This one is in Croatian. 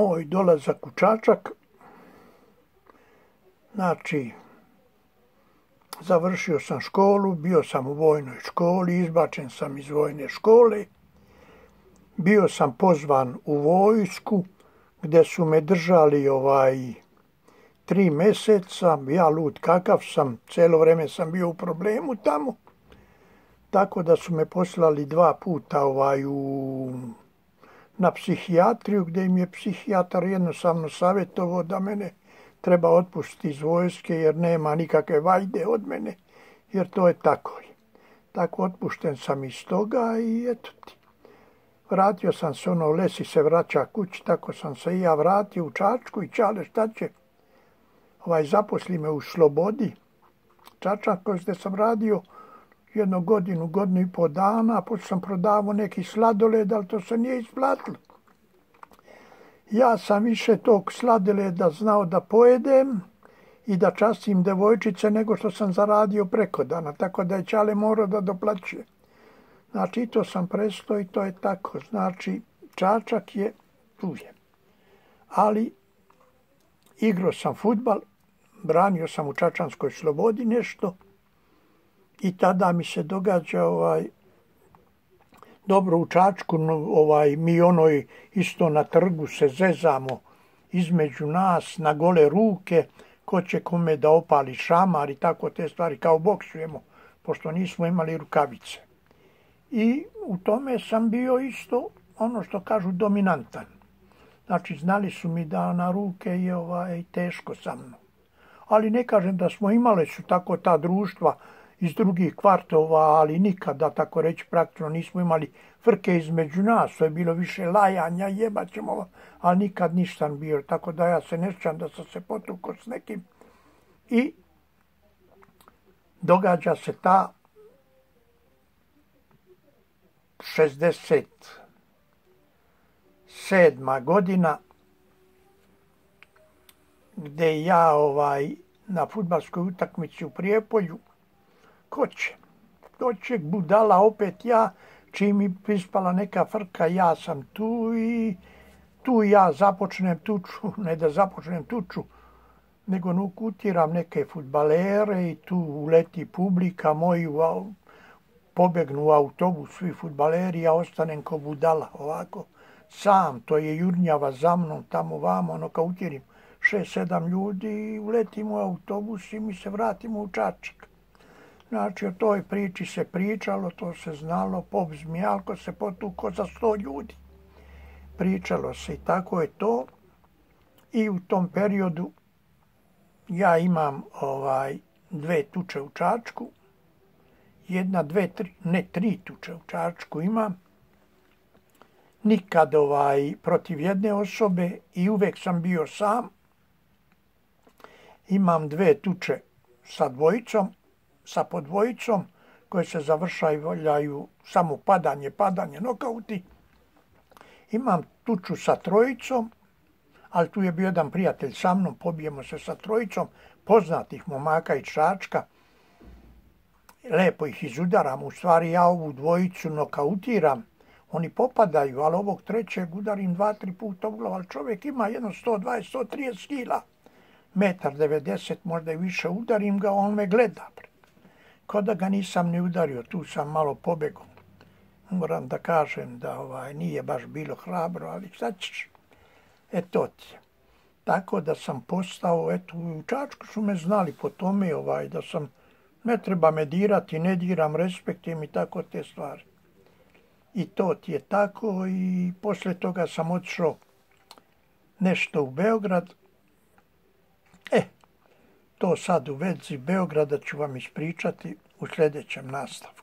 moj dolazak u Čačak, znači, završio sam školu, bio sam u vojnoj školi, izbačen sam iz vojne škole, bio sam pozvan u vojsku, gdje su me držali 3 mjeseca, ja lud kakav sam, cijelo vrijeme sam bio u problemu tamo, tako da su me poslali 2 puta na psihijatriju, gdje im je psihijatar jednostavno savjetovao da mene treba otpustiti iz vojske jer nema nikakve vajde od mene, jer to je tako. Tako otpušten sam iz toga i eto ti. Vratio sam se, Lesi se vraća kući, tako sam se i ja vratio u Čačku i čale šta će, zaposli me u Slobodi, Čačak, gdje sam radio 1 godinu, 1,5 dana, a poslije sam prodavao neki sladoled, ali to se nije isplatilo. Ja sam više tog sladoleda znao da pojedem i da častim devojčice nego što sam zaradio preko dana, tako da je čale morao da doplaćuje. Znači, to sam prestao i to je tako. Znači, Čačak je tu je. Ali, igrao sam fudbal, branio sam u Čačanskoj Slobodi nešto i tada mi se događa dobro u Čačku, mi isto na trgu se zezamo između nas na gole ruke, ko će kome da opali šamar i tako te stvari, kao boksujemo, pošto nismo imali rukavice. I u tome sam bio isto, ono što kažu, dominantan. Znači, znali su mi da na ruke je teško sa mnom. Ali ne kažem da smo imali su tako ta društva iz drugih kvartova, ali nikada, tako reći, praktično nismo imali frke između nas. To je bilo više lajanja, jebat ćemo, ali nikad nisam bio. Tako da ja se ne sjećam da sam se potukao s nekim. I događa se ta 67. godina, gdje ja na fudbalskoj utakmici u Prijepolju, ko će budala opet ja, čim mi prispala neka frka, ja sam tu i tu ja započnem tuču, ne da započnem tuču, nego nukutiram neke fudbalere i tu uleti publika, moji pobegnu u autobus, svi fudbaleri, ja ostanem ko budala, ovako, sam, to je jurnjava za mnom, tamo vamo, kautirim 6-7 ljudi i uletim u autobus i mi se vratimo u Čačak. Znači, o toj priči se pričalo, to se znalo, pop Zmijalko se potukao za 100 ljudi. Pričalo se i tako je to. I u tom periodu ja imam 2 tuče u Čačku. 1, 2, 3, ne 3 tuče u Čačku imam. Nikad protiv jedne osobe i uvek sam bio sam. Imam 2 tuče sa dvojicom, sa podvojicom, koje se završavaju samo padanje, nokauti. Imam tuču sa 3, ali tu je bio jedan prijatelj sa mnom, pobijemo se sa 3 poznatih momaka iz Čačka. Lepo ih izudaram, u stvari ja ovu dvojicu nokautiram. Oni popadaju, ali ovog 3. udarim 2-3 puta u glavu, ali čovjek ima jedno 120-130 kila. 1,90 m, možda i više, udarim ga, on me gleda. Ko da ga nisam ni udario, tu sam malo pobegao. Moram da kažem da nije baš bilo hrabro, ali šta ćeš? To ti je. Tako da sam postao, u Čačku su me znali po tome, da sam, ne treba me dirati, ne diram, respektujem i tako te stvari. I to ti je tako i poslije toga sam otišao nešto u Beograd. To sad u vezi Beograda ću vam ispričati u sljedećem nastavku.